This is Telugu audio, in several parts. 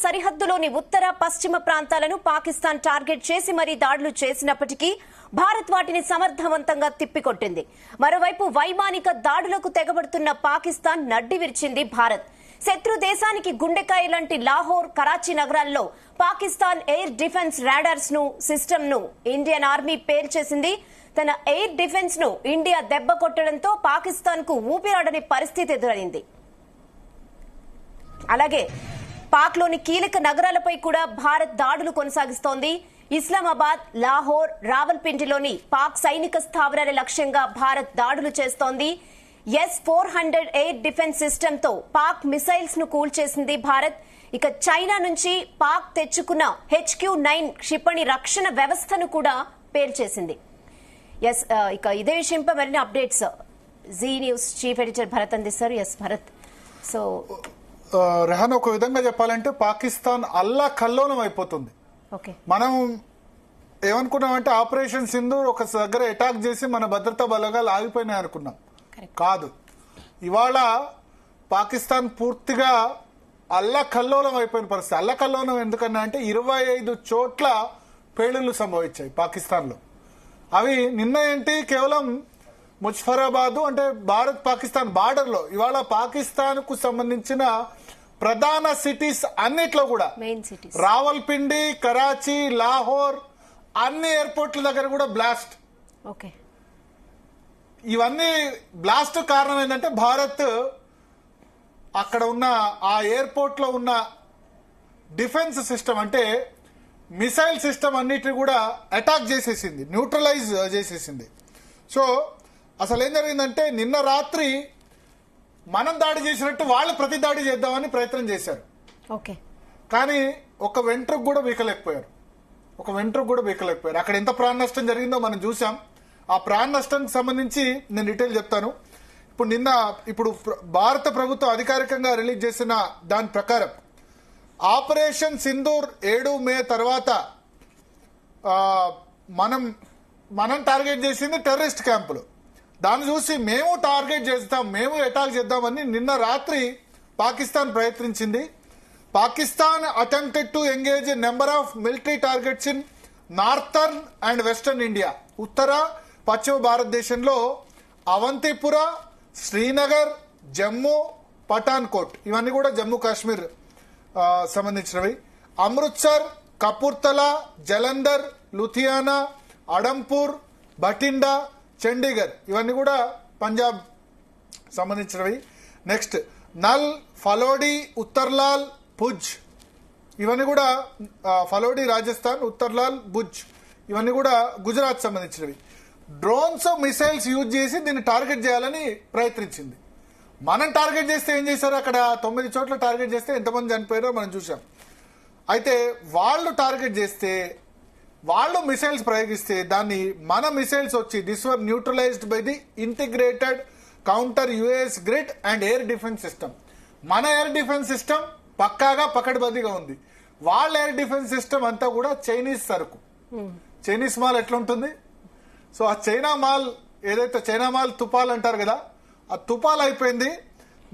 సరిహద్దులోని ఉత్తర పశ్చిమ ప్రాంతాలను పాకిస్తాన్ టార్గెట్ చేసి మరీ దాడులు చేసినప్పటికీ భారత్ వాటిని సమర్థవంతంగా తిప్పికొట్టింది. మరోవైపు వైమానిక దాడులకు తెగబడుతున్న పాకిస్తాన్ నడ్డి విరిచింది భారత్. శత్రు దేశానికి గుండెకాయ లాంటి లాహోర్, కరాచీ నగరాల్లో పాకిస్తాన్ ఎయిర్ డిఫెన్స్ రాడార్స్ ను సిస్టమ్ ను ఇండియన్ ఆర్మీ పేల్చేసింది. తన ఎయిర్ డిఫెన్స్ ను ఇండియా దెబ్బ కొట్టడంతో పాకిస్తాన్ కు ఊపిరాడని పరిస్థితి ఎదురైంది. అలాగే పాక్ లోని కీలక నగరాలపై కూడా భారత్ దాడులు కొనసాగిస్తోంది. ఇస్లామాబాద్, లాహోర్, రావల్పిండిలోని పాక్ సైనిక స్థావరాల లక్ష్యంగా భారత్ దాడులు చేస్తోంది. S-400 ఎయిర్ డిఫెన్స్ సిస్టమ్ తో పాక్ మిసైల్స్ ను కూల్చేసింది భారత్. ఇక చైనా నుంచి పాక్ తెచ్చుకున్న HQ-9 క్షిపణి రక్షణ వ్యవస్థను కూడా పేల్చేసింది. ఇక ఇదే విషయంపై మరిన్ని updates Zee News chief editor Bharat అందిస్తారు. భరత్, సో రెహాన్, ఒక విధంగా చెప్పాలంటే పాకిస్తాన్ అల్లా కల్లోలం అయిపోతుంది. మనం ఏమనుకున్నామంటే ఆపరేషన్ సింధూర్ ఒక దగ్గర అటాక్ చేసి మన భద్రతా బలగాలు ఆగిపోయినాయి అనుకున్నాం. కాదు, ఇవాళ పాకిస్తాన్ పూర్తిగా అల్లా కల్లోలం అయిపోయిన పరిస్థితి. అల్లా కల్లోలం ఎందుకన్నా అంటే 25 చోట్ల పేలుళ్లు సంభవించాయి పాకిస్తాన్ లో. అవి నిన్న ఏంటి, కేవలం ముజఫరాబాద్ అంటే భారత్ పాకిస్తాన్ బార్డర్ లో ఇవాళ పాకిస్తాన్ కు సంబంధించిన ప్రధాన సిటీస్ అన్నిట్లో కూడా రావల్పిండి, కరాచీ, లాహోర్ అన్ని ఎయిర్పోర్ట్ల దగ్గర కూడా బ్లాస్ట్. ఇవన్నీ బ్లాస్ట్ కారణం ఏంటంటే భారత్ అక్కడ ఉన్న ఆ ఎయిర్పోర్ట్ లో ఉన్న డిఫెన్స్ సిస్టమ్ అంటే మిసైల్ సిస్టమ్ అన్నిటిని కూడా అటాక్ చేసేసింది, న్యూట్రలైజ్ చేసేసింది. సో అసలు ఏం జరిగిందంటే నిన్న రాత్రి మనం దాడి చేసినట్టు వాళ్ళు ప్రతి దాడి చేద్దామని ప్రయత్నం చేశారు. కానీ ఒక వెంట్రుకు కూడా వీకలేకపోయారు. అక్కడ ఎంత ప్రాణ నష్టం జరిగిందో మనం చూసాం. ఆ ప్రాణ నష్టానికి సంబంధించి నేను డీటెయిల్ చెప్తాను. ఇప్పుడు భారత ప్రభుత్వం అధికారికంగా రిలీజ్ చేసిన దాని ప్రకారం ఆపరేషన్ సింధూర్ 7 మే తర్వాత మనం టార్గెట్ చేసింది టెర్రరిస్ట్ క్యాంపులు. దాన్ని చూసి మేము టార్గెట్ చేస్తాం, మేము అటాక్ చేద్దామని నిన్న రాత్రి పాకిస్తాన్ ప్రయత్నించింది. Pakistan attempted to engage a number of military targets in northern and western India. ఉత్తర పశ్చిమ భారతదేశంలో అవంతిపుర, శ్రీనగర్, జమ్మూ, పఠాన్కోట్ ఇవన్నీ కూడా జమ్మూ కాశ్మీర్ సంబంధించినవి. అమృత్సర్, కపూర్తలా, జలంధర్, లుధియానా, అడంపూర్, బఠిండా, చండీగఢ్ ఇవన్నీ కూడా పంజాబ్ సంబంధించినవి. నెక్స్ట్ నల్, ఫలోడి, ఉత్తర్లాల్, భుజ్ ఇవన్నీ కూడా ఫలోడి రాజస్థాన్, ఉత్తర్లాల్, భుజ్ ఇవన్నీ కూడా గుజరాత్ సంబంధించినవి. డ్రోన్స్, మిసైల్స్ యూజ్ చేసి దీన్ని టార్గెట్ చేయాలని ప్రయత్నించింది. మనం టార్గెట్ చేస్తే ఏం చేశారు, అక్కడ 9 చోట్ల టార్గెట్ చేస్తే ఎంతమంది చనిపోయారో మనం చూసాం. అయితే వాళ్ళు టార్గెట్ చేస్తే, వాళ్ళు మిసైల్స్ ప్రయోగిస్తే దాన్ని మన మిసైల్స్ వచ్చి this or neutralized by the integrated counter UAS grid and air defence system. మన ఎయిర్ డిఫెన్స్ సిస్టమ్ పక్కాగా పకడ్బందీగా ఉంది. వాళ్ళ ఎయిర్ డిఫెన్స్ సిస్టమ్ అంతా కూడా చైనీస్ సరుకు. చైనీస్ మాల్ ఎట్లుంటుంది, సో ఆ చైనా మాల్ ఏదైతే చైనా మాల్ తుపాలు అంటారు కదా, ఆ తుపాలు అయిపోయింది.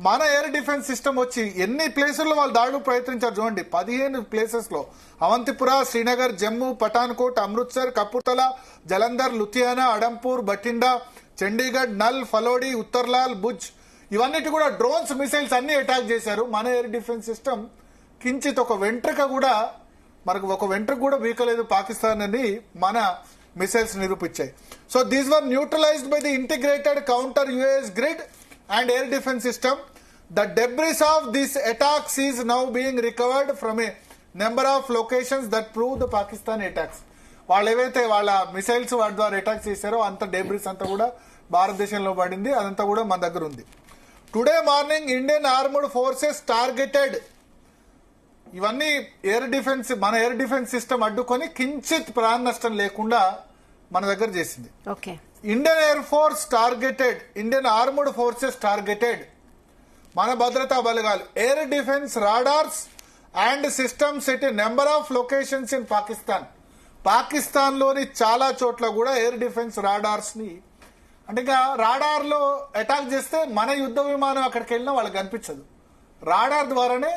మన ఎయిర్ డిఫెన్స్ సిస్టమ్ వచ్చి ఎన్ని ప్లేసుల్లో వాళ్ళు దాడులు ప్రయత్నించారు చూడండి. 15 ప్లేసెస్ లో అవంతిపుర, శ్రీనగర్, జమ్మూ, పఠాన్కోట్, అమృత్సర్, కపూర్తలా, జలంధర్, లుధియానా, అడంపూర్, బఠిండా, చండీగఢ్, నల్, ఫలోడి, ఉత్తర్లాల్, భుజ్ ఇవన్నిటి కూడా డ్రోన్స్, మిసైల్స్ అన్ని అటాక్ చేశారు. మన ఎయిర్ డిఫెన్స్ సిస్టమ్ కించిత్ ఒక వెంట్రుక కూడా వీకలేదు పాకిస్తాన్ అని మన మిసైల్స్ నిరూపించాయి. So these were neutralized by the integrated counter UAS grid and air defense system. The debris of these attacks is now being recovered from a number of locations that prove the Pakistani attacks. వాళ్ళు ఏవైతే వాళ్ళ మిసైల్స్ వాటి ద్వారా అటాక్ చేశారో అంత డెబ్రిస్ అంతా కూడా భారతదేశంలో పడింది. అదంతా కూడా మన దగ్గర ఉంది. Today morning Indian armed forces targeted ఇవన్నీ మన ఎయిర్ డిఫెన్స్ సిస్టమ్ అడ్డుకొని కించిత్ ప్రాణ నష్టం లేకుండా మన దగ్గర చేసింది. Indian air force targeted, Indian armed forces targeted మన భద్రతా బలగాలు air defence radars and systems at a number of locations in Pakistan లోని చాలా చోట్ల కూడా ఎయిర్ డిఫెన్స్ రాడార్స్ ని అంటే ఇంకా రాడార్ లో అటాక్ చేస్తే మన యుద్ధ విమానం అక్కడికి వెళ్ళినా వాళ్ళకి కనిపించదు. రాడార్ ద్వారానే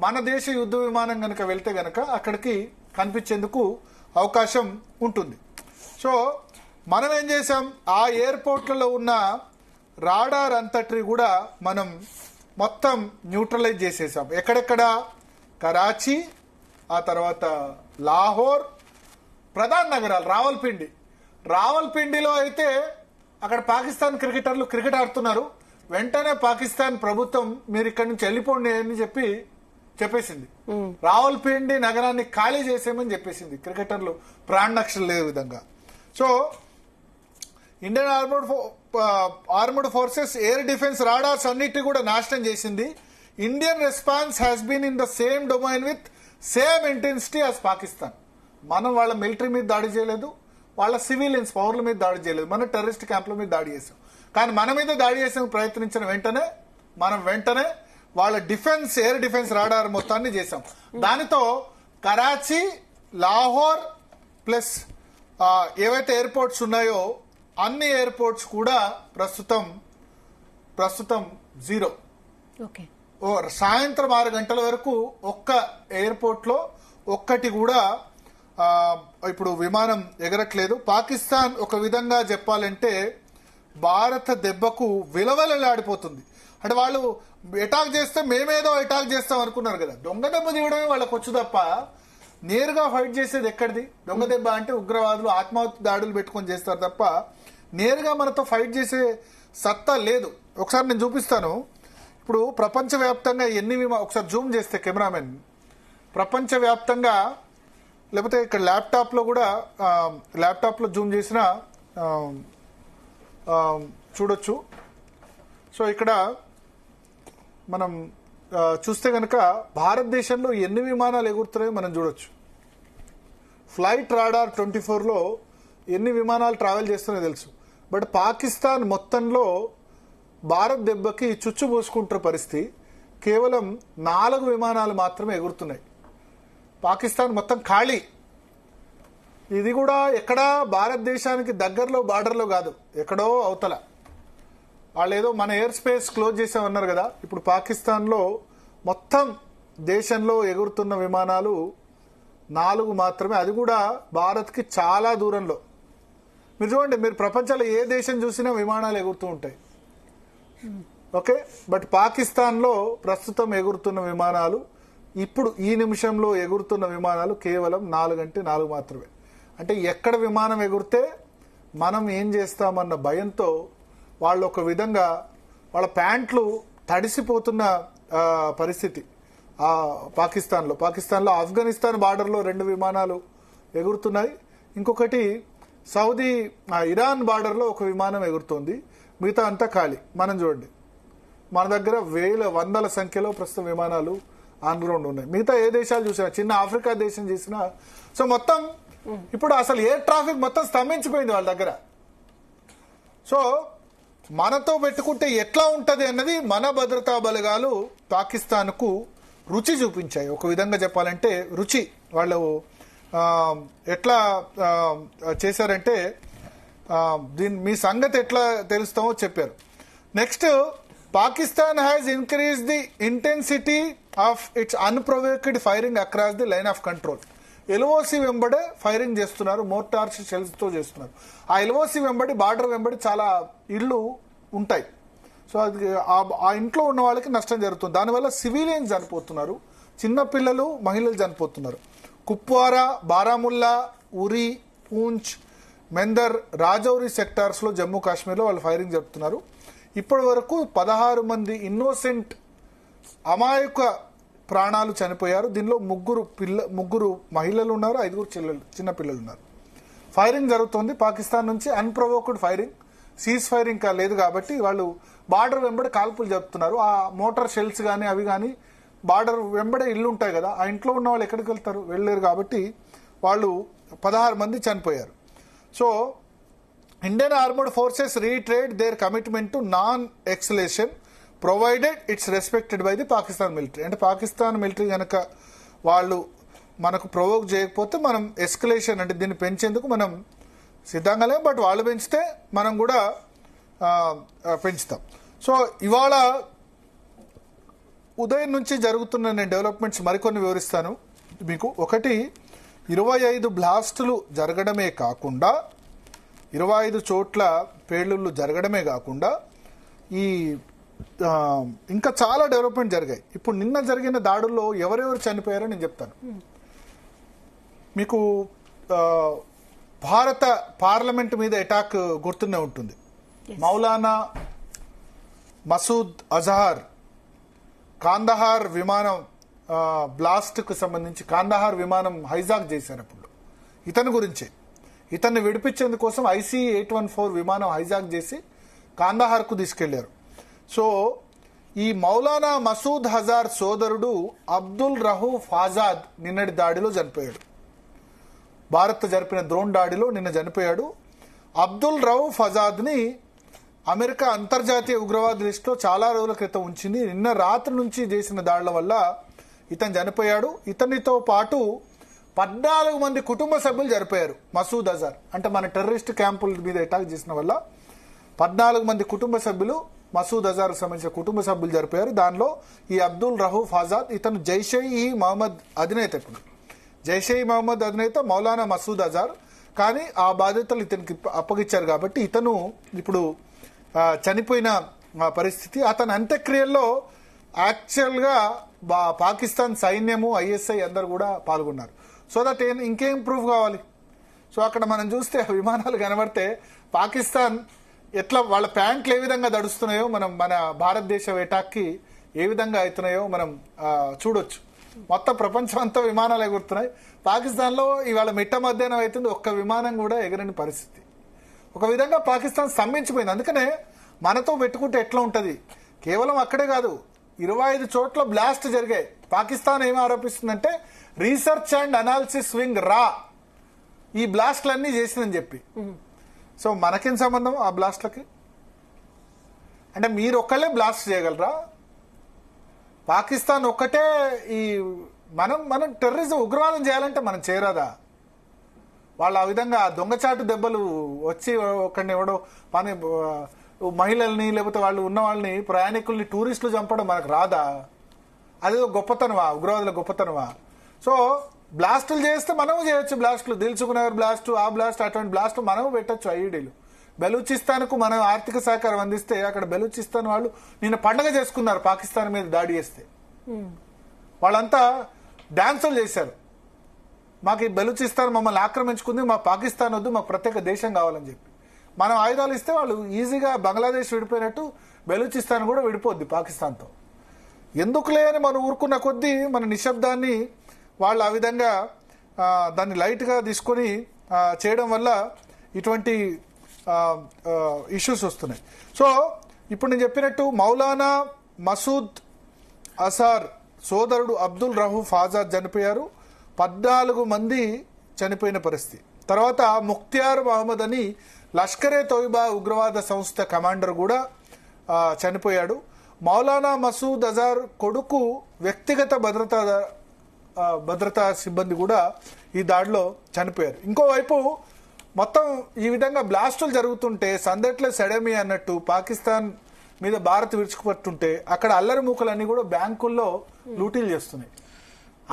మన దేశ యుద్ధ విమానం గనక వెళ్తే గనక అక్కడికి కనిపించేందుకు అవకాశం ఉంటుంది. సో మనం ఏం చేసాం, ఆ ఎయిర్పోర్ట్లలో ఉన్న రాడార్ అంతటి కూడా మనం మొత్తం న్యూట్రలైజ్ చేసేసాం. ఎక్కడెక్కడ? కరాచీ, ఆ తర్వాత లాహోర్, ప్రధాన నగరాలు రావల్పిండిలో అయితే అక్కడ పాకిస్తాన్ క్రికెటర్లు క్రికెట్ ఆడుతున్నారు. వెంటనే పాకిస్తాన్ ప్రభుత్వం మీరు ఇక్కడి నుంచి వెళ్ళిపోండి అని చెప్పేసింది. రావల్పిండి నగరాన్ని ఖాళీ చేసేయమని చెప్పేసింది. క్రికెటర్లు ప్రాణరక్షణ లేని విధంగా. So Indian armed forces air defence radars అన్నిటి కూడా నాశనం చేసింది. Indian response has been in the same domain with same intensity as Pakistan. మనం వాళ్ళ మిలిటరీ మీద దాడి చేయలేదు, వాళ్ళ సివిలియన్స్ పౌరుల మీద దాడి చేయలేదు, మన టెర్రరిస్ట్ క్యాంపుల మీద దాడి చేసాం. కానీ మన మీద దాడి చేసే ప్రయత్నించిన వెంటనే వాళ్ళ ఎయిర్ డిఫెన్స్ రాడార్ మొత్తాన్ని చేసాం. దానితో కరాచీ, లాహోర్ ప్లస్ ఏవైతే ఎయిర్పోర్ట్స్ ఉన్నాయో అన్ని ఎయిర్పోర్ట్స్ కూడా ప్రస్తుతం జీరో. సాయంత్రం 6 గంటల వరకు ఒక్క ఎయిర్పోర్ట్ లో ఒక్కటి కూడా ఇప్పుడు విమానం ఎగరట్లేదు. పాకిస్తాన్ ఒక విధంగా చెప్పాలంటే భారత దెబ్బకు విలవలలాడిపోతుంది. అంటే వాళ్ళు అటాక్ చేస్తే మేమేదో అటాక్ చేస్తాం అనుకున్నారు కదా. దొంగ దెబ్బ తీయడమే వాళ్ళకి వచ్చు తప్ప నేరుగా ఫైట్ చేసేది ఎక్కడిది? దొంగ దెబ్బ అంటే ఉగ్రవాదులు ఆత్మాహుతి దాడులు పెట్టుకొని చేస్తారు తప్ప నేరుగా మనతో ఫైట్ చేసే సత్తా లేదు. ఒకసారి నేను చూపిస్తాను. ఇప్పుడు ప్రపంచవ్యాప్తంగా ఒకసారి జూమ్ చేస్తే కెమెరామెన్, ప్రపంచవ్యాప్తంగా లేకపోతే ఇక్కడ ల్యాప్టాప్లో జూమ్ చేసిన చూడొచ్చు. సో ఇక్కడ మనం చూస్తే కనుక భారతదేశంలో ఎన్ని విమానాలు ఎగురుతున్నాయో మనం చూడొచ్చు. ఫ్లైట్ రాడార్ 24లో ఎన్ని విమానాలు ట్రావెల్ చేస్తున్నాయో తెలుసు. బట్ పాకిస్తాన్ మొత్తంలో భారత్ దెబ్బకి చుచ్చు పోసుకుంటున్న పరిస్థితి. కేవలం 4 విమానాలు మాత్రమే ఎగురుతున్నాయి. పాకిస్తాన్ మొత్తం ఖాళీ. ఇది కూడా ఎక్కడా భారతదేశానికి దగ్గరలో బార్డర్లో కాదు, ఎక్కడో అవతల. వాళ్ళు ఏదో మన ఎయిర్ స్పేస్ క్లోజ్ చేసామన్నారు కదా. ఇప్పుడు పాకిస్తాన్లో మొత్తం దేశంలో ఎగురుతున్న విమానాలు 4 మాత్రమే. అది కూడా భారత్కి చాలా దూరంలో. మీరు చూడండి, మీరు ప్రపంచంలో ఏ దేశం చూసినా విమానాలు ఎగురుతూ ఉంటాయి. ఓకే, బట్ పాకిస్తాన్లో ప్రస్తుతం ఎగురుతున్న విమానాలు, ఇప్పుడు ఈ నిమిషంలో ఎగురుతున్న విమానాలు కేవలం 4 అంటే 4 మాత్రమే. అంటే ఎక్కడ విమానం ఎగురితే మనం ఏం చేస్తామన్న భయంతో వాళ్ళు ఒక విధంగా వాళ్ళ ప్యాంట్లు తడిసిపోతున్న పరిస్థితి పాకిస్తాన్లో ఆఫ్ఘనిస్తాన్ బార్డర్లో 2 విమానాలు ఎగురుతున్నాయి. ఇంకొకటి ఇరాన్ బార్డర్లో ఒక విమానం ఎగురుతోంది. మిగతా అంతా ఖాళీ. మనం చూడండి, మన దగ్గర వందల సంఖ్యలో ప్రస్తుతం విమానాలు ఆన్ గ్రౌండ్ ఉన్నాయి. మిగతా ఏ దేశాలు చూసినా, చిన్న ఆఫ్రికా దేశం చూసినా, సో మొత్తం ఇప్పుడు అసలు ఎయిర్ ట్రాఫిక్ మొత్తం స్తంభించిపోయింది వాళ్ళ దగ్గర. సో మనతో పెట్టుకుంటే ఎట్లా ఉంటది అన్నది మన భద్రతా బలగాలు పాకిస్తాన్కు రుచి చూపించాయి. ఒక విధంగా చెప్పాలంటే వాళ్ళు ఎట్లా చేశారంటే మీ సంగతి ఎట్లా తెలుస్తామో చెప్పారు. Next, Pakistan has increase the intensity of its unprovoked firing across the line of control. LOC వెంబడే ఫైరింగ్ చేస్తున్నారు, మోటార్స్ షెల్స్ తో చేస్తున్నారు. ఆ ఎల్ఓసి వెంబడి, బార్డర్ వెంబడి చాలా ఇళ్లు ఉంటాయి. సో అది ఆ ఇంట్లో ఉన్న వాళ్ళకి నష్టం జరుగుతుంది. దానివల్ల సివిలియన్స్ చనిపోతున్నారు, చిన్న పిల్లలు, మహిళలు చనిపోతున్నారు. కుప్వారా, బారాముల్లా, ఉరి, పూంచ్, మెందర్, రాజౌరి సెక్టార్స్ లో జమ్మూ కాశ్మీర్లో వాళ్ళు ఫైరింగ్ జరుపుతున్నారు. ఇప్పటి వరకు 16 మంది ఇన్నోసెంట్ అమాయక ప్రాణాలు చనిపోయారు. దీనిలో ముగ్గురు మహిళలు ఉన్నారు, 5 చిన్న పిల్లలు ఉన్నారు. ఫైరింగ్ జరుగుతోంది పాకిస్తాన్ నుంచి. అన్ప్రొవోక్డ్ ఫైరింగ్, సీజ్ ఫైరింగ్ ఇంకా లేదు కాబట్టి వాళ్ళు బార్డర్ వెంబడి కాల్పులు జరుపుతున్నారు. ఆ మోటార్ షెల్స్ కానీ అవి కానీ బార్డర్ వెంబడే ఇల్లు ఉంటాయి కదా, ఆ ఇంట్లో ఉన్న వాళ్ళు ఎక్కడికి వెళ్తారు? వెళ్ళలేరు. కాబట్టి వాళ్ళు 16 మంది చనిపోయారు. So Indian armed forces retreat their commitment to non exhalation provided it's respected by the Pakistan military. అంటే పాకిస్తాన్ మిలిటరీ కనుక వాళ్ళు మనకు ప్రొవోక్ చేయకపోతే మనం ఎస్కలేషన్, అంటే దీన్ని పెంచేందుకు మనం సిద్ధంగా లేం. బట్ వాళ్ళు పెంచితే మనం కూడా పెంచుతాం. సో ఇవాళ ఉదయం నుంచి జరుగుతున్న నేను డెవలప్మెంట్స్ మరికొన్ని వివరిస్తాను మీకు. ఒకటి, 25 బ్లాస్టులు జరగడమే కాకుండా 25 చోట్ల పేలుళ్లు జరగడమే కాకుండా ఈ ఇంకా చాలా డెవలప్మెంట్ జరిగాయి. ఇప్పుడు నిన్న జరిగిన దాడుల్లో ఎవరెవరు చనిపోయారో నేను చెప్తాను మీకు. భారత పార్లమెంట్ మీద అటాక్ గుర్తునే ఉంటుంది. మౌలానా మసూద్ అజహర్ కాందహార్ విమానం బ్లాస్ట్ కు సంబంధించి కాందహార్ విమానం హైజాక్ చేశారు. అప్పుడు ఇతని గురించే, ఇతన్ని విడిపించేందుకోసం IC-814 విమానం హైజాక్ చేసి కాందహార్ కు తీసుకెళ్లారు. సో ఈ మౌలానా మసూద్ అజహర్ సోదరుడు అబ్దుల్ రహూఫ్ ఆజాద్ నిన్నటి దాడిలో చనిపోయాడు. భారత్ జరిపిన డ్రోన్ దాడిలో నిన్న చనిపోయాడు. అబ్దుల్ రౌఫ్ ఆజాద్ ని అమెరికా అంతర్జాతీయ ఉగ్రవాద లిస్టులో చాలా రోజుల క్రితం ఉంచింది. నిన్న రాత్రి నుంచి చేసిన దాడుల వల్ల ఇతను చనిపోయాడు. ఇతనితో పాటు 14 మంది కుటుంబ సభ్యులు చనిపోయారు. మసూద్ అజహర్ అంటే మన టెర్రరిస్ట్ క్యాంపుల మీద అటాక్ చేసిన వల్ల 14 మంది కుటుంబ సభ్యులు, మసూద్ అజహర్ సంబంధించిన కుటుంబ సభ్యులు చనిపోయారు. దానిలో ఈ అబ్దుల్ రహూఫ్ ఆజాద్ ఇతను జైష్-ఇ-మొహమ్మద్ అధినేత. ఇప్పుడు జైష్-ఇ-మొహమ్మద్ అధినేత మౌలానా మసూద్ అజహర్, కానీ ఆ బాధ్యతలు ఇతనికి అప్పగించారు కాబట్టి ఇతను ఇప్పుడు చనిపోయిన పరిస్థితి. అతని అంత్యక్రియల్లో యాక్చువల్ గా పాకిస్తాన్ సైన్యము, ISI అందరు కూడా పాల్గొన్నారు. సో దట్ ఇంకేం ప్రూఫ్ కావాలి? సో అక్కడ మనం చూస్తే విమానాలు కనబడితే పాకిస్తాన్ ఎట్లా వాళ్ళ ప్యాంట్లు ఏ విధంగా దడుస్తున్నాయో మనం మన భారతదేశ అటాక్కి ఏ విధంగా అవుతున్నాయో మనం చూడొచ్చు. మొత్తం ప్రపంచం అంతా విమానాలు ఎగురుతున్నాయి. పాకిస్తాన్ లో ఇవాళ మిట్ట మధ్యాహ్నం అవుతుంది, ఒక్క విమానం కూడా ఎగరని పరిస్థితి. ఒక విధంగా పాకిస్తాన్ స్తంభించిపోయింది. అందుకనే మనతో పెట్టుకుంటే ఎట్లా ఉంటది? కేవలం అక్కడే కాదు, 25 చోట్ల బ్లాస్ట్ జరిగాయి. పాకిస్తాన్ ఏం ఆరోపిస్తుందంటే రీసెర్చ్ అండ్ అనాలిసిస్ వింగ్ రా ఈ బ్లాస్ట్లన్నీ చేసిందని చెప్పి. సో మనకేం సంబంధం ఆ బ్లాస్ట్లకి? అంటే మీరు ఒక్కళ్ళే బ్లాస్ట్ చేయగలరా? పాకిస్తాన్ ఒక్కటే ఈ మనం టెర్రరిజం ఉగ్రవాదం చేయాలంటే మనం చేరదా? వాళ్ళు ఆ విధంగా దొంగచాటు దెబ్బలు వచ్చి ఒకరిని ఎవడో పని మహిళల్ని లేకపోతే వాళ్ళు ఉన్న వాళ్ళని ప్రయాణికుల్ని టూరిస్టులు చంపడం మనకు రాదా? అదేదో గొప్పతనమా? ఉగ్రవాదుల గొప్పతనమా? సో బ్లాస్టులు చేస్తే మనము చేయొచ్చు. బ్లాస్టులు దిల్సుకునగర్ బ్లాస్ట్, ఆ బ్లాస్ట్, అటువంటి బ్లాస్ట్ మనము పెట్టచ్చు. ఐఈడీలు బెలూచిస్తాన్కు మనం ఆర్థిక సహకారం అందిస్తే అక్కడ బెలూచిస్తాన్ వాళ్ళు నిన్న పండగ చేసుకున్నారు పాకిస్తాన్ మీద దాడి చేస్తే. వాళ్ళంతా డాన్సులు చేశారు. మాకు ఈ బెలూచిస్తాన్ మమ్మల్ని ఆక్రమించుకుంది, మా పాకిస్తాన్ వద్దు, మాకు ప్రత్యేక దేశం కావాలని చెప్పి. మనం ఆయుధాలు ఇస్తే వాళ్ళు ఈజీగా బంగ్లాదేశ్ విడిపోయినట్టు బెలూచిస్తాన్ కూడా విడిపోద్ది పాకిస్తాన్తో. ఎందుకులే అని మనం ఊరుకున్న కొద్దీ మన నిశ్శబ్దాన్ని వాళ్ళు ఆ విధంగా దాన్ని లైట్గా తీసుకొని చేయడం వల్ల ఇటువంటి ఇష్యూస్ వస్తున్నాయి. సో ఇప్పుడు నేను చెప్పినట్టు మౌలానా మసూద్ అజహర్ సోదరుడు అబ్దుల్ రహూఫ్ ఆజాద్ చనిపోయారు. 14 మంది చనిపోయిన పరిస్థితి. తర్వాత ముఖ్తియార్ మహమ్మద్ అని లష్కరే-తోయిబా ఉగ్రవాద సంస్థ కమాండర్ కూడా చనిపోయాడు. మౌలానా మసూద్ అజహర్ కొడుకు వ్యక్తిగత భద్రతా సిబ్బంది కూడా ఈ దాడిలో చనిపోయారు. ఇంకోవైపు మొత్తం ఈ విధంగా బ్లాస్టులు జరుగుతుంటే సందట్లే సెడమి అన్నట్టు పాకిస్తాన్ మీద భారత్ విరుచుకుపడుతుంటే అక్కడ అల్లరి మూకలన్నీ కూడా బ్యాంకుల్లో లూటీలు చేస్తున్నాయి.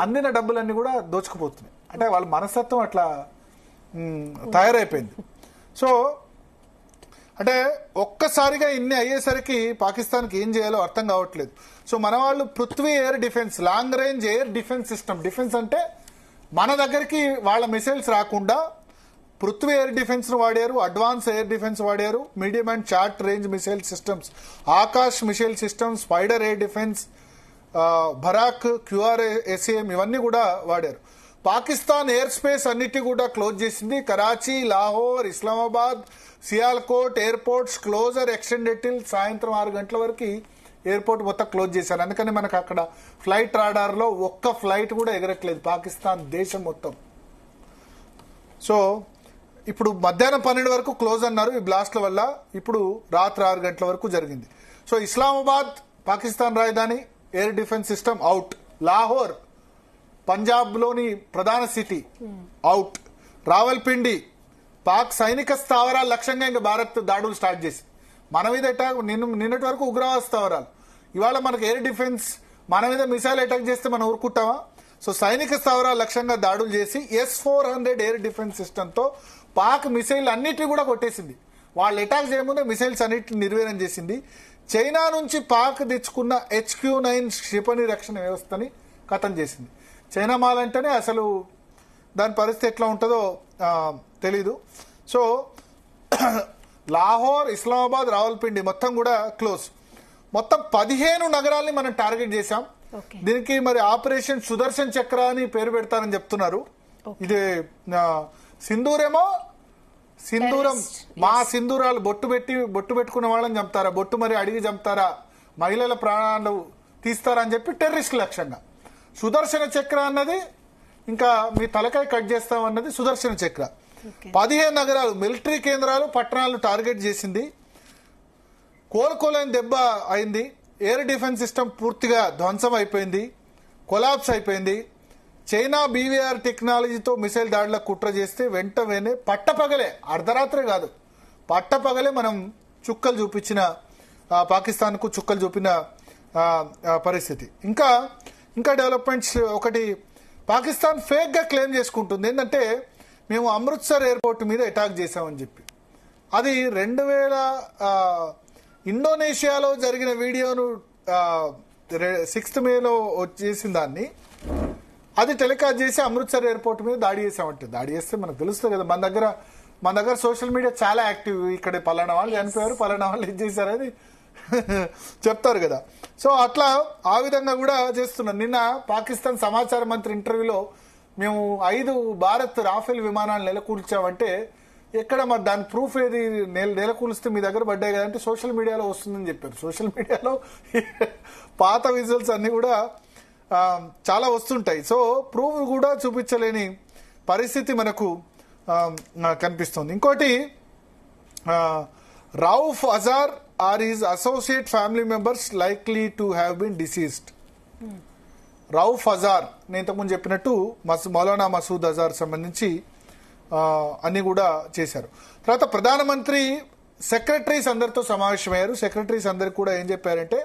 అందిన డబ్బులన్నీ కూడా దోచుకుపోతున్నాయి. అంటే వాళ్ళ మనస్తత్వం అట్లా తయారైపోయింది. సో అంటే ఒక్కసారిగా ఇన్ని అయ్యేసరికి పాకిస్తాన్కి ఏం చేయాలో అర్థం కావట్లేదు. సో మన వాళ్ళు Prithvi air defence, long range air defence system, defence అంటే మన దగ్గరికి వాళ్ళ మిసైల్స్ రాకుండా పృథ్వీ ఎయిర్ డిఫెన్స్ ను వాడారు, అడ్వాన్స్ ఎయిర్ డిఫెన్స్ వాడారు, medium and short range missile systems, Akash missile systems, spider air defence, Barak, QRSAM ఇవన్నీ కూడా వాడారు. పాకిస్తాన్ ఎయిర్ స్పేస్ అన్నిటి కూడా క్లోజ్ చేసింది. Karachi, Lahore, Islamabad, Sialkot airports closure extended till సాయంత్రం 6 గంటల వరకు ఎయిర్పోర్ట్ మొత్తం క్లోజ్ చేశారు. అందుకని మనకు అక్కడ ఫ్లైట్ రాడార్ లో ఒక్క ఫ్లైట్ కూడా ఎగరట్లేదు పాకిస్తాన్ దేశం మొత్తం. సో ఇప్పుడు మధ్యాహ్నం 12 వరకు క్లోజ్ అన్నారు ఈ బ్లాస్ట్ల వల్ల. ఇప్పుడు రాత్రి 6 గంటల వరకు జరిగింది. సో ఇస్లామాబాద్ పాకిస్తాన్ రాజధాని air defence system out. Lahore Punjab లోని ప్రధాన సిటీ అవుట్. రావల్పిండి పాక్ సైనిక స్థావరాల లక్ష్యంగా ఇంకా భారత్ దాడులు స్టార్ట్ చేసి మన మీద నిన్నటి వరకు ఉగ్రవాద స్థావరాలు, ఇవాళ మనకు ఎయిర్ డిఫెన్స్ మన మీద మిసైల్ అటాక్ చేస్తే మనం ఊరుకుంటామా? సో సైనిక స్థావరాల లక్ష్యంగా దాడులు చేసి S-400 ఎయిర్ డిఫెన్స్ సిస్టమ్ తో పాక్ మిసైల్ అన్నిటిని కూడా కొట్టేసింది. వాళ్ళు అటాక్ చేయముందే మిసైల్స్ అన్నిటిని నిర్వీర్యం చేసింది. చైనా నుంచి పాక్ తెచ్చుకున్న HQ-9 క్షిపణి రక్షణ వ్యవస్థని ఖతం చేసింది. చైనా మాల్ అంటేనే అసలు దాని పరిస్థితి ఎట్లా ఉంటుందో తెలీదు. సో లాహోర్, ఇస్లామాబాద్, రావల్పిండి మొత్తం కూడా క్లోజ్. మొత్తం 15 నగరాల్ని మనం టార్గెట్ చేశాం. దీనికి మరి ఆపరేషన్ సుదర్శన్ చక్ర అని పేరు పెడతారని చెప్తున్నారు. ఇది సింధూరం మా సింధూరాలు బొట్టు పెట్టుకున్న వాళ్ళని చంపుతారా, బొట్టు మరి అడిగి చంపుతారా, మహిళల ప్రాణాలు తీస్తారా అని చెప్పి టెర్రరిస్ట్ లక్ష్యంగా. సుదర్శన చక్ర అన్నది ఇంకా మీ తలకాయ కట్ చేస్తాం అన్నది సుదర్శన చక్ర. 15 నగరాలు, మిలిటరీ కేంద్రాలు, పట్టణాలు టార్గెట్ చేసింది. కోలుకోలేని దెబ్బ అయింది. ఎయిర్ డిఫెన్స్ సిస్టమ్ పూర్తిగా ధ్వంసం అయిపోయింది, కొలాప్స్ అయిపోయింది. చైనా BVR టెక్నాలజీతో మిసైల్ దాడులకు కుట్ర చేస్తే వెంటనే పట్టపగలే, అర్ధరాత్రే కాదు పట్టపగలే మనం చుక్కలు చూపించిన పాకిస్తాన్కు చుక్కలు చూపిన పరిస్థితి. ఇంకా డెవలప్మెంట్స్ ఒకటి పాకిస్తాన్ ఫేక్ గా క్లెయిమ్ చేసుకుంటుంది. ఏంటంటే మేము అమృత్సర్ ఎయిర్పోర్ట్ మీద అటాక్ చేశామని చెప్పి. అది 2000 ఇండోనేషియాలో జరిగిన వీడియోను 6th మేలో చేసిన దాన్ని అది టెలికాస్ట్ చేసి అమృత్సర్ ఎయిర్పోర్ట్ మీద దాడి చేసామంటే, దాడి చేస్తే మనకు తెలుస్తుంది కదా. మన దగ్గర సోషల్ మీడియా చాలా యాక్టివ్. ఇక్కడ పలానా వాళ్ళు చనిపోయారు, పలానా వాళ్ళు ఇది చేశారు అని చెప్తారు కదా. సో అట్లా ఆ విధంగా కూడా చేస్తున్నాం. నిన్న పాకిస్తాన్ సమాచార మంత్రి ఇంటర్వ్యూలో మేము 5 భారత్ రాఫెల్ విమానాలు నెలకూల్చామంటే ఎక్కడ మరి దాని ప్రూఫ్ ఏది, నెలకూలిస్తే మీ దగ్గర పడ్డాయి కదంటే సోషల్ మీడియాలో వస్తుందని చెప్పారు. సోషల్ మీడియాలో పాత విజువల్స్ అన్ని కూడా చాలా వస్తుంటాయి. సో ప్రూఫ్ కూడా చూపించలేని పరిస్థితి మనకు కనిపిస్తుంది. ఇంకోటి, Rauf Azhar or his associate family members likely to have been deceased. Rauf Azhar నేను ఇంతకుముందు చెప్పినట్టు మౌలానా మసూద్ అజార్ సంబంధించి అన్ని కూడా చేశారు. తర్వాత ప్రధానమంత్రి సెక్రటరీస్ అందరితో సమావేశమయ్యారు. సెక్రటరీస్ అందరికి కూడా ఏం చెప్పారంటే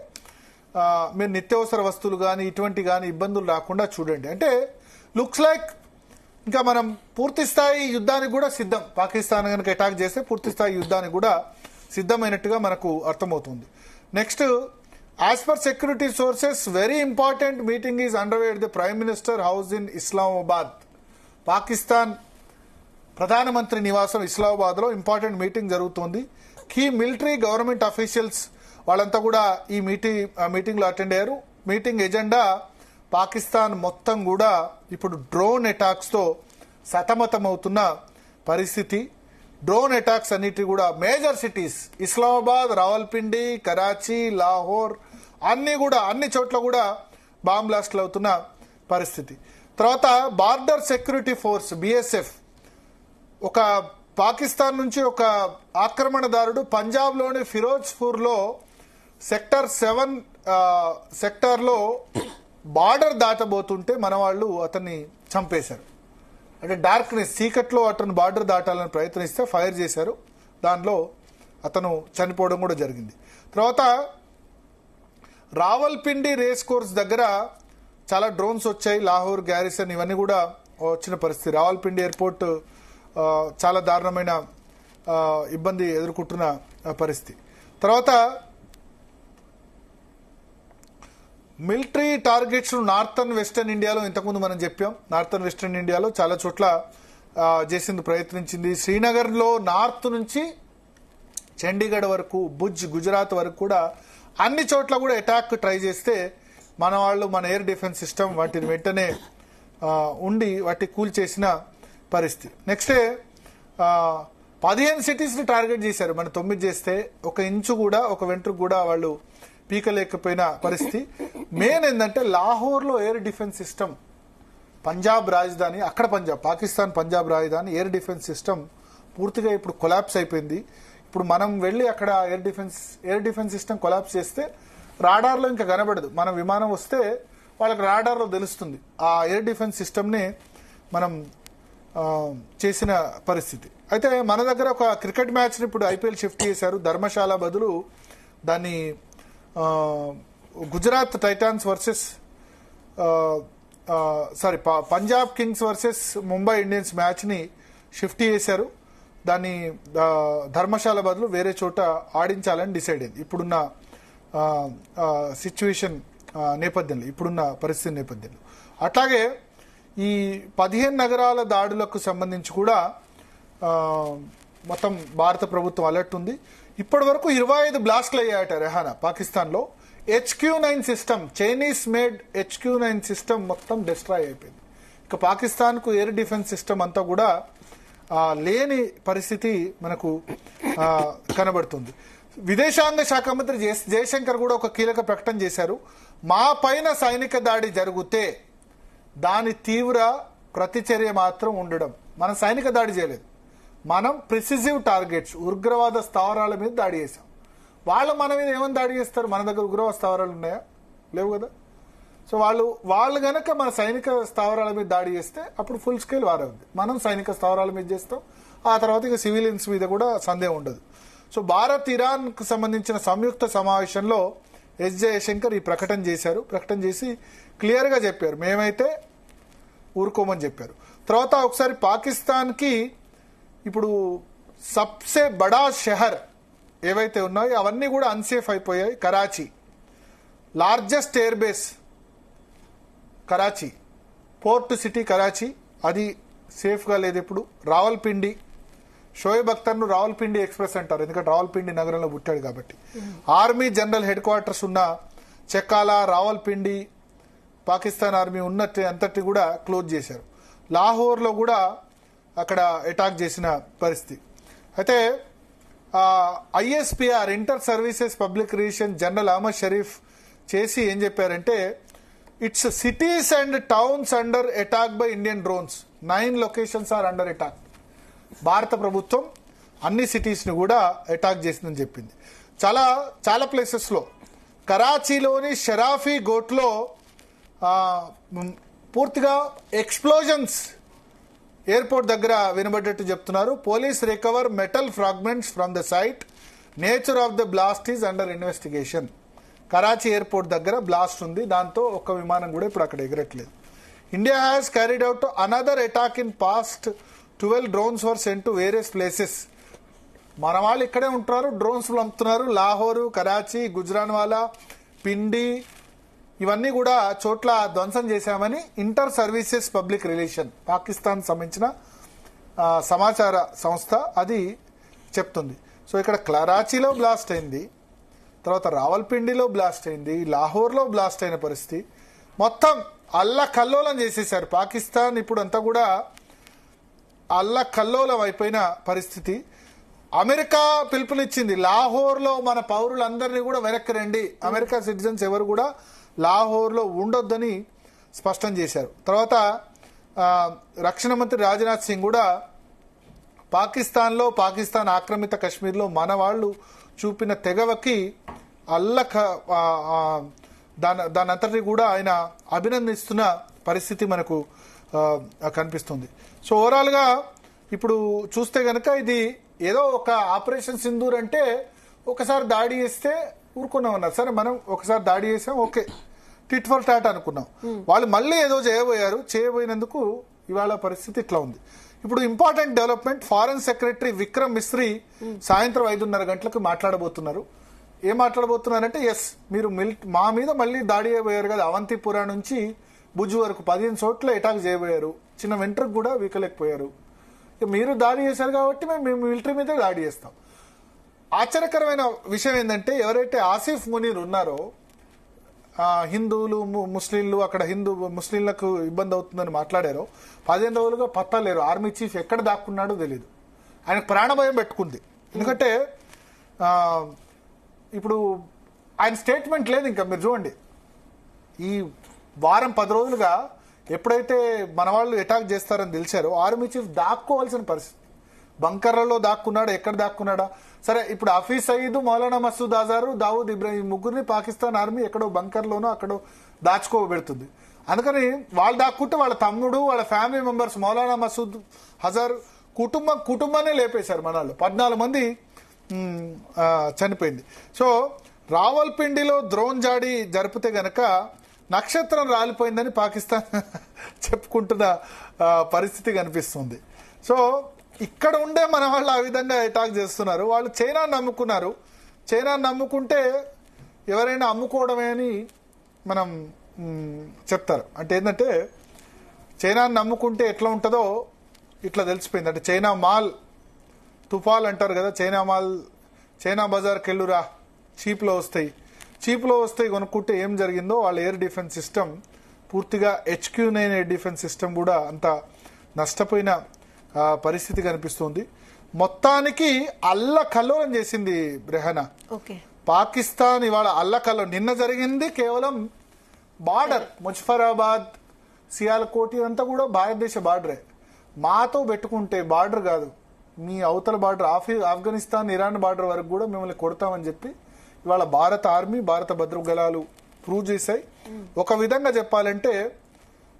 మీరు నిత్యావసర వస్తువులు కానీ ఇటువంటి కానీ ఇబ్బందులు రాకుండా చూడండి. అంటే లుక్స్ లైక్ ఇంకా మనం పూర్తి స్థాయి యుద్ధానికి కూడా సిద్ధం. పాకిస్తాన్ కనుక అటాక్ చేస్తే పూర్తి స్థాయి యుద్ధానికి కూడా సిద్ధమైనట్టుగా మనకు అర్థమవుతుంది. Next, as per security sources very important meeting is underway at the prime minister house in Islamabad. Pakistan ప్రధానమంత్రి నివాసం ఇస్లామాబాద్ లో ఇంపార్టెంట్ మీటింగ్ జరుగుతోంది. కీ మిలిటరీ గవర్నమెంట్ అఫీషియల్స్ వాళ్ళంతా కూడా ఈ మీటింగ్ లో అటెండ్ అయ్యారు. మీటింగ్ ఎజెండా పాకిస్తాన్ మొత్తం కూడా ఇప్పుడు డ్రోన్ అటాక్స్ తో సతమతమవుతున్న పరిస్థితి. డ్రోన్ అటాక్స్ అన్నిటి కూడా మేజర్ సిటీస్ ఇస్లామాబాద్, రావల్పిండి, కరాచీ, లాహోర్ అన్ని చోట్ల కూడా బాంబ్ బ్లాస్ట్లు అవుతున్న పరిస్థితి. తర్వాత బార్డర్ సెక్యూరిటీ ఫోర్స్ BSF ఒక పాకిస్తాన్ నుంచి ఒక ఆక్రమణదారుడు పంజాబ్ లోని ఫిరోజ్పూర్ లో సెక్టర్ 7 సెక్టార్లో బార్డర్ దాటబోతుంటే మన వాళ్ళు అతన్ని చంపేశారు. అంటే డార్క్నెస్, చీకట్లో అతను బార్డర్ దాటాలని ప్రయత్నిస్తే ఫైర్ చేశారు. దానిలో అతను చనిపోవడం కూడా జరిగింది. తర్వాత రావల్పిండి రేస్ కోర్స్ దగ్గర చాలా డ్రోన్స్ వచ్చాయి. లాహోర్ గ్యారిసన్ ఇవన్నీ కూడా వచ్చిన పరిస్థితి. రావల్పిండి ఎయిర్పోర్ట్ చాలా దారుణమైన ఇబ్బంది ఎదుర్కొంటున్న పరిస్థితి. తర్వాత మిలిటరీ టార్గెట్స్ నార్థన్ వెస్టర్న్ ఇండియాలో ఇంతకుముందు మనం చెప్పాం. నార్థన్ వెస్టర్న్ ఇండియాలో చాలా చోట్ల చేసింది ప్రయత్నించింది. శ్రీనగర్ లో నార్త్ నుంచి చండీగఢ్ వరకు, భుజ్ గుజరాత్ వరకు కూడా అన్ని చోట్ల కూడా అటాక్ ట్రై చేస్తే మన వాళ్ళు మన ఎయిర్ డిఫెన్స్ సిస్టమ్ వాటిని వెంటనే ఉండి వాటి కూల్ చేసిన పరిస్థితి. నెక్స్ట్ 15 సిటీస్ ని టార్గెట్ చేశారు. మన 9 చేస్తే ఒక ఇంచు కూడా ఒక వెంట్రుకు కూడా వాళ్ళు పీకలేకపోయిన పరిస్థితి. మెయిన్ ఏంటంటే లాహోర్ లో ఎయిర్ డిఫెన్స్ సిస్టమ్, పంజాబ్ రాజధాని, అక్కడ పాకిస్తాన్ పంజాబ్ రాజధాని ఎయిర్ డిఫెన్స్ సిస్టమ్ పూర్తిగా ఇప్పుడు కొలాప్స్ అయిపోయింది. ఇప్పుడు మనం వెళ్ళి అక్కడ ఎయిర్ డిఫెన్స్ సిస్టమ్ కొలాప్స్ చేస్తే రాడార్ లో ఇంకా కనబడదు. మన విమానం వస్తే వాళ్ళకి రాడార్ లో తెలుస్తుంది. ఆ ఎయిర్ డిఫెన్స్ సిస్టమ్ ని మనం చేసిన పరిస్థితి. అయితే మన దగ్గర ఒక క్రికెట్ మ్యాచ్ ని ఇప్పుడు IPL షిఫ్ట్ చేశారు. ధర్మశాల బదులు దాన్ని Gujarat Titans versus Punjab Kings versus Mumbai Indians మ్యాచ్ని షిఫ్ట్ చేశారు. దాన్ని ధర్మశాల బదులు వేరే చోట ఆడించాలని డిసైడ్ అయింది ఇప్పుడున్న సిచ్యువేషన్ నేపథ్యంలో, ఇప్పుడున్న పరిస్థితి నేపథ్యంలో. అట్లాగే ఈ 15 నగరాల దాడులకు సంబంధించి కూడా మొత్తం భారత ప్రభుత్వం అలర్ట్ ఉంది. ఇప్పటి వరకు 25 బ్లాస్ట్లు అయ్యాయట రెహానా పాకిస్తాన్లో. HQ-9 system, Chinese made HQ-9 system మొత్తం డిస్ట్రాయ్ అయిపోయింది. ఇక పాకిస్తాన్కు ఎయిర్ డిఫెన్స్ సిస్టమ్ అంతా కూడా లేని పరిస్థితి మనకు కనబడుతుంది. విదేశాంగ శాఖ మంత్రి జయశంకర్ కూడా ఒక కీలక ప్రకటన చేశారు. మా పైన సైనిక దాడి జరిగితే దాని తీవ్ర ప్రతిచర్య మాత్రం ఉండడం. మనం సైనిక దాడి చేయలేదు, మనం ప్రిసిజివ్ టార్గెట్స్, ఉగ్రవాద స్థావరాల మీద దాడి చేశాం. వాళ్ళు మన మీద ఏమని దాడి చేస్తారు? మన దగ్గర ఉగ్రవాద స్థావరాలు ఉన్నాయా? లేవు కదా. సో వాళ్ళు గనక మన సైనిక స్థావరాల మీద దాడి చేస్తే అప్పుడు ఫుల్ స్కేల్ వార్ అవుతుంది. మనం సైనిక స్థావరాల మీద చేస్తాం, ఆ తర్వాత ఇక సివిలియన్స్ మీద కూడా సందేహం ఉండదు. సో భారత్ ఇరాన్ కు సంబంధించిన సంయుక్త సమావేశంలో జయశంకర్ ఈ ప్రకటన చేశారు. ప్రకటన చేసి క్లియర్ గా చెప్పారు, మేమైతే ఊరుకోమని చెప్పారు. తర్వాత ఒకసారి పాకిస్తాన్ కి ఇప్పుడు సబ్సే బడా షహర్ ఏవైతే ఉన్నాయో అవన్నీ కూడా అన్సేఫ్ అయిపోయాయి. Karachi largest air base Karachi, port city Karachi, అది సేఫ్ గా లేదు. ఇప్పుడు రావల్పిండి, షోయబ్ అఖ్తర్ ను రావల్పిండి ఎక్స్ప్రెస్ అంటారు, ఎందుకంటే రావల్పిండి నగరంలో పుట్టాడు కాబట్టి. ఆర్మీ జనరల్ హెడ్ క్వార్టర్స్ ఉన్న చెక్కాలా, రావల్పిండి, పాకిస్తాన్ ఆర్మీ ఉన్నట్టు అంతటి కూడా క్లోజ్ చేశారు. లాహోర్ లో కూడా అక్కడ అటాక్ చేసిన పరిస్థితి. అయితే ISPR inter services public relation general Ahmed Sharif చేసి ఏం చెప్పారంటే, it's cities and towns under attack by Indian drones, 9 locations are under attack. భారత ప్రభుత్వం అన్ని సిటీస్ ని కూడా అటాక్ చేసిందని చెప్పింది. చాలా ప్లేసెస్ లో, కరాచీలోని షరాఫీ గోట్లో పూర్తిగా ఎక్స్ప్లోజన్స్ ఎయిర్పోర్ట్ దగ్గర వినబడ్డట్టు చెప్తున్నారు. Police recover metal fragments from the site, nature of the blast is under investigation. Karachi airport దగ్గర బ్లాస్ట్ ఉంది, దాంతో ఒక్క విమానం కూడా ఇప్పుడు అక్కడ ఎగరట్లేదు. India has carried out another attack in past 12 drones were sent to various places. మన వాళ్ళు ఇక్కడే ఉంటున్నారు, డ్రోన్స్ పంపుతున్నారు. లాహోరు, కరాచీ, గుజ్రాన్వాలా, పిండి, ఇవన్నీ కూడా చోట్ల ధ్వంసం చేశామని inter services public relation Pakistan సంబంధించిన సమాచార సంస్థ అది చెప్తుంది. సో ఇక్కడ కరాచీలో బ్లాస్ట్ అయింది, తర్వాత రావల్పిండిలో బ్లాస్ట్ అయింది, లాహోర్లో బ్లాస్ట్ అయిన పరిస్థితి. మొత్తం అల్లకల్లోలం చేసేశారు పాకిస్తాన్. ఇప్పుడు అంతా కూడా అల్లకల్లోలం అయిపోయిన పరిస్థితి. అమెరికా పిలుపునిచ్చింది, లాహోర్లో మన పౌరులందరినీ కూడా వెనక్కి రండి, అమెరికా సిటిజన్స్ ఎవరు కూడా లాహోర్లో ఉండొద్దని స్పష్టం చేశారు. తర్వాత రక్షణ మంత్రి రాజ్నాథ్ సింగ్ కూడా పాకిస్తాన్ ఆక్రమిత కశ్మీర్లో మన వాళ్ళు చూపిన తెగవకి దాని అంతటి కూడా ఆయన అభినందిస్తున్న పరిస్థితి మనకు కనిపిస్తుంది. సో ఓవరాల్ గా ఇప్పుడు చూస్తే గనక ఇది ఏదో ఒక ఆపరేషన్ సింధూర్ అంటే ఒకసారి దాడి చేస్తే ఊరుకున్నాం అన్నారు. సరే మనం ఒకసారి దాడి చేసాం, ఓకే, టిట్ ఫర్ టాట్ అనుకున్నాం. వాళ్ళు మళ్ళీ ఏదో చేయబోయినందుకు ఇవాళ పరిస్థితి ఇట్లా ఉంది. ఇప్పుడు important development, foreign secretary Vikram Misri సాయంత్రం 5:30 గంటలకు మాట్లాడబోతున్నారు. ఏం మాట్లాడబోతున్నారంటే, ఎస్ మీరు మా మీద మళ్ళీ దాడి చేయబోయారు కదా, అవంతిపురా నుంచి భుజ్ వరకు 15 చోట్ల అటాక్ చేయబోయారు, చిన్న వెంట్రకు కూడా వీకలేకపోయారు, మీరు దాడి చేశారు కాబట్టి మేము మిలిటరీ మీద దాడి చేస్తాం. ఆశ్చర్యకరమైన విషయం ఏంటంటే, ఎవరైతే ఆసిఫ్ మునీర్ ఉన్నారో, హిందువులు ముస్లింలు అక్కడ ముస్లింలకు ఇబ్బంది అవుతుందని మాట్లాడారో, 15 రోజులుగా పత్తలేరు. ఆర్మీ చీఫ్ ఎక్కడ దాక్కున్నాడో తెలియదు. ఆయనకు ప్రాణభయం పెట్టుకుంది. ఎందుకంటే ఇప్పుడు ఆయన స్టేట్మెంట్ లేదు. ఇంకా మీరు చూడండి, ఈ వారం 10 రోజులుగా ఎప్పుడైతే మన వాళ్ళు అటాక్ చేస్తారని తెలిసారో ఆర్మీ చీఫ్ దాక్కోవాల్సిన పరిస్థితి. బంకర్లలో దాక్కున్నాడా, ఎక్కడ దాక్కున్నాడా? సరే, ఇప్పుడు హఫీజ్ సయీద్, మౌలానా మసూద్ అజారు, దావూద్ ఇబ్రాహిం ముగ్గురిని పాకిస్తాన్ ఆర్మీ ఎక్కడో బంకర్లోనో అక్కడో దాచుకోబెడుతుంది. అందుకని వాళ్ళు దాక్కుంటే వాళ్ళ తమ్ముడు, వాళ్ళ ఫ్యామిలీ మెంబర్స్, మౌలానా మసూద్ అజార్ కుటుంబాన్ని లేపేశారు. మన వాళ్ళు 14 మంది చనిపోయింది. సో రావల్పిండిలో డ్రోన్ జాడి జరిపితే గనక నక్షత్రం రాలిపోయిందని పాకిస్తాన్ చెప్పుకుంటున్న పరిస్థితి కనిపిస్తుంది. సో ఇక్కడ ఉండే మన వాళ్ళు ఆ విధంగా అటాక్ చేస్తున్నారు. వాళ్ళు చైనాను నమ్ముకున్నారు. చైనాను నమ్ముకుంటే ఎవరైనా అమ్ముకోవడమే అని మనం చెప్తారు. అంటే ఏంటంటే చైనాను నమ్ముకుంటే ఎట్లా ఉంటుందో ఇట్లా తెలిసిపోయింది. అంటే చైనా మాల్ తుఫాల్ అంటారు కదా, చైనా మాల్, చైనా బజార్కి వెళ్ళురా చీప్లో వస్తాయి కొనుక్కుంటే ఏం జరిగిందో వాళ్ళ ఎయిర్ డిఫెన్స్ సిస్టమ్ పూర్తిగా HQ-9 ఎయిర్ డిఫెన్స్ సిస్టమ్ కూడా అంత నష్టపోయిన పరిస్థితి కనిపిస్తుంది. మొత్తానికి అల్లకల్లోలం చేసింది రెహనా పాకిస్తాన్. ఇవాళ అల్లకల్లో నిన్న జరిగింది కేవలం బార్డర్, ముజఫరాబాద్, సియాల్కోట్ అంతా కూడా భారతదేశ బార్డరే. మాతో పెట్టుకుంటే బార్డర్ కాదు, మీ అవతల బార్డర్ ఆఫ్ఘనిస్తాన్ ఇరాన్ బార్డర్ వరకు కూడా మిమ్మల్ని కొడతామని చెప్పి ఇవాళ భారత ఆర్మీ, భారత భద్రతా దళాలు ప్రూవ్ చేశాయి. ఒక విధంగా చెప్పాలంటే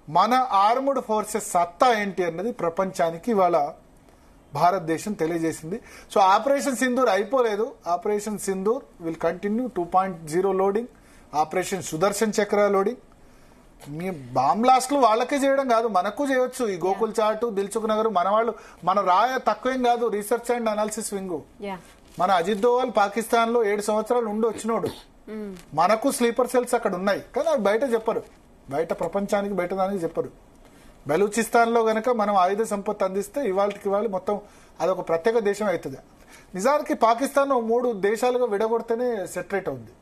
మన ఆర్మ్డ్ ఫోర్సెస్ సత్తా ఏంటి అన్నది ప్రపంచానికి ఇవాళ భారతదేశం తెలియజేసింది. సో ఆపరేషన్ సింధూర్ అయిపోలేదు. Operation Sindoor will continue. 2.0 loading, operation Sudarshan చక్ర లోడింగ్. మీ బాంబ్ బ్లాస్ట్లు వాళ్ళకే చేయడం కాదు, మనకు చేయొచ్చు. ఈ గోకుల్ చాటు, దిల్సుఖ్ నగర్ మన వాళ్ళు, మన రాయ తక్కువేం కాదు. రీసెర్చ్ అండ్ అనాలిసిస్ వింగ్ మన అజిత్ దోవల్ పాకిస్తాన్ లో 7 సంవత్సరాలు ఉండి వచ్చినోడు. మనకు స్లీపర్ సెల్స్ అక్కడ ఉన్నాయి, కానీ అవి బయట చెప్పరు, బయట ప్రపంచానికి బయట దానికి చెప్పరు. బలూచిస్తాన్ లో గనక మనం ఆయుధ సంపత్తి అందిస్తే ఇవాళకి ఇవాళ మొత్తం అదొక ప్రత్యేక దేశం అవుతుంది. నిజానికి పాకిస్తాన్ 3 దేశాలుగా విడగొడితేనే సెటరేట్ అవుద్ది.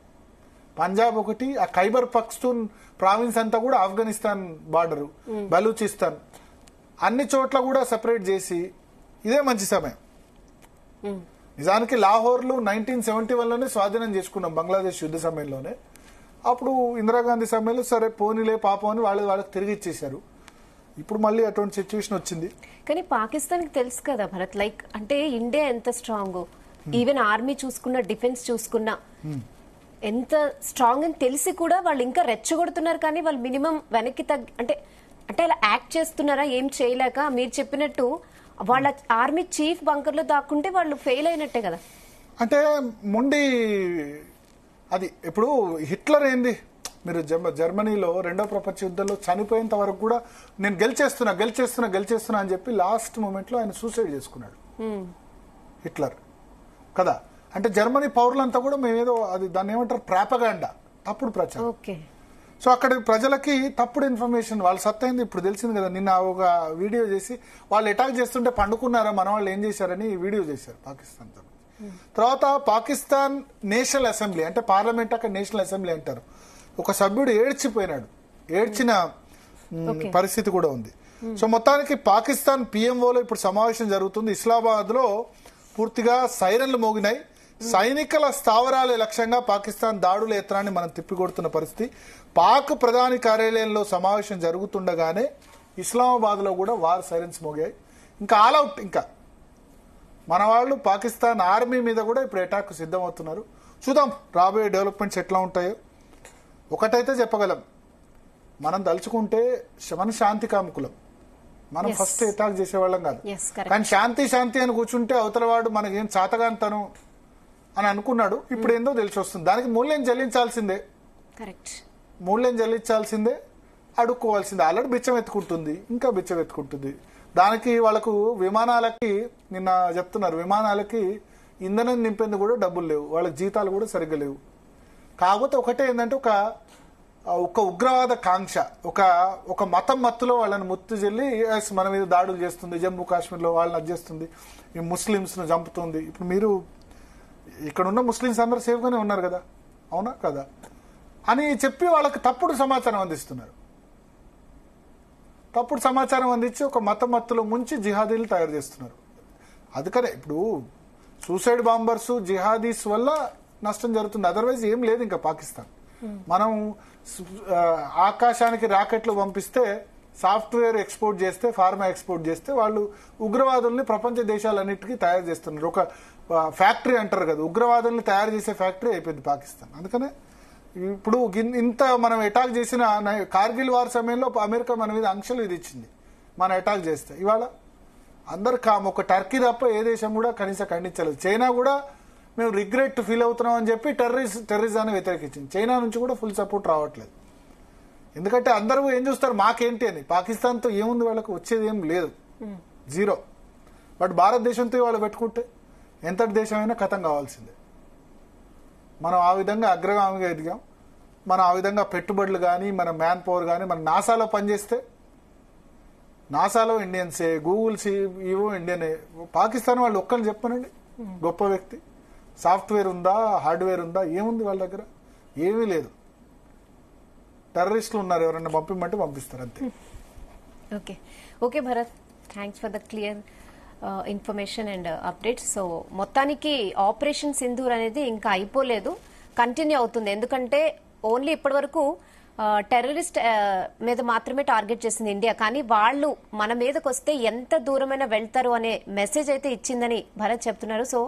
పంజాబ్ ఒకటి, ఆ ఖైబర్ పఖ్తూన్ ప్రావిన్స్ అంతా కూడా ఆఫ్ఘనిస్తాన్ బార్డరు, బలూచిస్తాన్ అన్ని చోట్ల కూడా సెపరేట్ చేసి ఇదే మంచి సమయం. నిజానికి లాహోర్లు 1971లోనే స్వాధీనం చేసుకున్నాం బంగ్లాదేశ్ యుద్ధ సమయంలోనే. అప్పుడు ఇందిరాగాంధీ సమయంలో సరే పోనీలే పాపం అని వాళ్ళకి తిరిగి ఇచ్చేశారు. ఇప్పుడు మళ్ళీ అటువంటి సిచ్యువేషన్ వచ్చింది. కానీ పాకిస్తాన్ కి తెలుసు కదా భరత్, లైక్ అంటే ఇండియా ఎంత స్ట్రాంగ్, ఈవెన్ ఆర్మీ చూసుకున్నా, డిఫెన్స్ చూసుకున్నా ఎంత స్ట్రాంగ్ అని తెలిసి కూడా వాళ్ళు ఇంకా రెచ్చగొడుతున్నారు. కానీ వాళ్ళు మినిమం వెనక్కి అంటే అలా యాక్ట్ చేస్తున్నారా ఏం చేయలేక? మీరు చెప్పినట్టు వాళ్ళ ఆర్మీ చీఫ్ బంకర్ లో దాక్కుంటే వాళ్ళు ఫెయిల్ అయినట్టే కదా. అంటే మొండి అది. ఇప్పుడు హిట్లర్ ఏంది, మీరు జర్మనీలో 2వ ప్రపంచ యుద్ధంలో చనిపోయేంత వరకు కూడా నేను గెలిచేస్తున్నా అని చెప్పి లాస్ట్ మూమెంట్ లో ఆయన సూసైడ్ చేసుకున్నాడు హిట్లర్ కదా. అంటే జర్మనీ పౌరులంతా కూడా మేమేదో అది దాన్ని ఏమంటారు ప్రాపగాండా, తప్పుడు ప్రచారం. సో అక్కడ ప్రజలకి తప్పుడు ఇన్ఫర్మేషన్, వాళ్ళ సత్తైంది ఇప్పుడు తెలిసింది కదా. నిన్న ఒక వీడియో చేసి వాళ్ళు అటాక్ చేస్తుంటే పండుకున్నారా మన వాళ్ళు ఏం చేశారని వీడియో చేశారు పాకిస్తాన్. తర్వాత పాకిస్తాన్ నేషనల్ అసెంబ్లీ, అంటే పార్లమెంట్ అక్కడ నేషనల్ అసెంబ్లీ అంటారు, ఒక సభ్యుడు ఏడ్చిన పరిస్థితి కూడా ఉంది. సో మొత్తానికి పాకిస్తాన్ PMOలో ఇప్పుడు సమావేశం జరుగుతుంది. ఇస్లామాబాద్ లో పూర్తిగా సైరన్లు మోగినాయి. సైనికుల స్థావరాల లక్ష్యంగా పాకిస్తాన్ దాడుల యత్నాన్ని మనం తిప్పికొడుతున్న పరిస్థితి. పాక్ ప్రధాని కార్యాలయంలో సమావేశం జరుగుతుండగానే ఇస్లామాబాద్ లో కూడా వార్ సైరన్స్ మోగాయి. ఇంకా ఆల్అౌట్, ఇంకా మన వాళ్ళు పాకిస్తాన్ ఆర్మీ మీద కూడా ఇప్పుడు అటాక్ సిద్ధమవుతున్నారు. చూద్దాం రాబోయే డెవలప్మెంట్స్ ఎట్లా ఉంటాయో. ఒకటైతే చెప్పగలం, మనం తలుచుకుంటే మన శాంతి కాముకులం, మనం ఫస్ట్ అటాక్ చేసేవాళ్ళం కాదు. కానీ శాంతి అని కూర్చుంటే అవతల వాడు మనకేం చాతగాంతను అని అనుకున్నాడు. ఇప్పుడు ఏందో తెలిసి వస్తుంది. దానికి మూల్యం చెల్లించాల్సిందే, అడుక్కోవాల్సిందే. ఆల్రెడీ బిచ్చం ఎత్తుకుంటుంది, ఇంకా బిచ్చం ఎత్తుకుంటుంది. దానికి వాళ్ళకు విమానాలకి నిన్న చెప్తున్నారు, విమానాలకి ఇంధనం నింపేందుకు కూడా డబ్బులు లేవు, వాళ్ళకి జీతాలు కూడా సరిగ్గా లేవు. కాకపోతే ఒకటే ఏంటంటే ఒక ఉగ్రవాద కాంక్ష, ఒక మతం మత్తులో వాళ్ళని ముత్తు చెల్లి మన మీద దాడులు చేస్తుంది, జమ్మూ కాశ్మీర్లో వాళ్ళని అడ్జేస్తుంది, ఈ ముస్లింస్ ను చంపుతుంది. ఇప్పుడు మీరు ఇక్కడ ఉన్న ముస్లింస్ అందరూ సేఫ్గానే ఉన్నారు కదా, అవునా కదా అని చెప్పి వాళ్ళకి తప్పుడు సమాచారం అందిస్తున్నారు. తప్పుడు సమాచారం అందించి ఒక మతం మత్తులో ముంచి జిహాదీలు తయారు చేస్తున్నారు. అందుకనే ఇప్పుడు సూసైడ్ బాంబర్స్, జిహాదీస్ వల్ల నష్టం జరుగుతుంది. అదర్వైజ్ ఏం లేదు. ఇంకా పాకిస్తాన్ మనం ఆకాశానికి రాకెట్లు పంపిస్తే, సాఫ్ట్వేర్ ఎక్స్పోర్ట్ చేస్తే, ఫార్మా ఎక్స్పోర్ట్ చేస్తే వాళ్ళు ఉగ్రవాదుల్ని ప్రపంచ దేశాలన్నిటికీ తయారు చేస్తున్నారు. ఒక ఫ్యాక్టరీ అంటారు కదా, ఉగ్రవాదుల్ని తయారు చేసే ఫ్యాక్టరీ అయిపోయింది పాకిస్తాన్. అందుకనే ఇప్పుడు ఇంత మనం అటాక్ చేసిన కార్గిల్ వార్ సమయంలో అమెరికా మన మీద ఆంక్షలు విధించింది మనం అటాక్ చేస్తే. ఇవాళ అందరు ఒక టర్కీ తప్ప ఏ దేశం కూడా కనీసం ఖండించలేదు. చైనా కూడా మేము రిగ్రెట్ ఫీల్ అవుతున్నాం అని చెప్పి టెర్రరిజాన్ని వ్యతిరేకించింది. చైనా నుంచి కూడా ఫుల్ సపోర్ట్ రావట్లేదు. ఎందుకంటే అందరూ ఏం చూస్తారు, మాకేంటి అని. పాకిస్తాన్తో ఏముంది, వాళ్ళకు వచ్చేది ఏం లేదు, జీరో. బట్ భారతదేశంతో వాళ్ళు పెట్టుకుంటే ఎంతటి దేశమైనా కథం కావాల్సిందే. మనం ఆ విధంగా అగ్రగామిగా ఎదిగాం. మనం ఆ విధంగా పెట్టుబడులు కానీ, మన మ్యాన్ పవర్ కానీ, మన నాసాలో పనిచేస్తే నాసాలో ఇండియన్సే, గూగుల్ ఇవో ఇండియనే. పాకిస్తాన్ వాళ్ళు ఒక్కరిని చెప్పనండి గొప్ప వ్యక్తి. సాఫ్ట్వేర్ ఉందా, హార్డ్వేర్ ఉందా, ఏముంది వాళ్ళ దగ్గర? ఏమీ లేదు. టెర్రరిస్టులు ఉన్నారు, ఎవరన్నా పంపిమంటే పంపిస్తారు అంతే. Okay okay Bharat, thanks for the clear information and updates. So మొత్తానికి ఆపరేషన్ సింధూర్ అనేది ఇంకా అయిపోలేదు, కంటిన్యూ అవుతుంది. ఎందుకంటే ఓన్లీ ఇప్పటి వరకు టెర్రరిస్ట్ మీద మాత్రమే టార్గెట్ చేసింది ఇండియా, కానీ వాళ్ళు మన మీదకి వస్తే ఎంత దూరమైనా వెళ్తారు అనే మెసేజ్ అయితే ఇచ్చిందని భరత్ చెప్తున్నారు. సో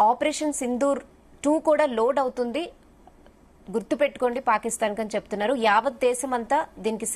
ఆపరేషన్ సింధూర్ 2 కూడా లోడ్ అవుతుంది, గుర్తుపెట్టుకోండి పాకిస్తాన్ కని చెప్తున్నారు. యావత్ దేశం అంతా దీనికి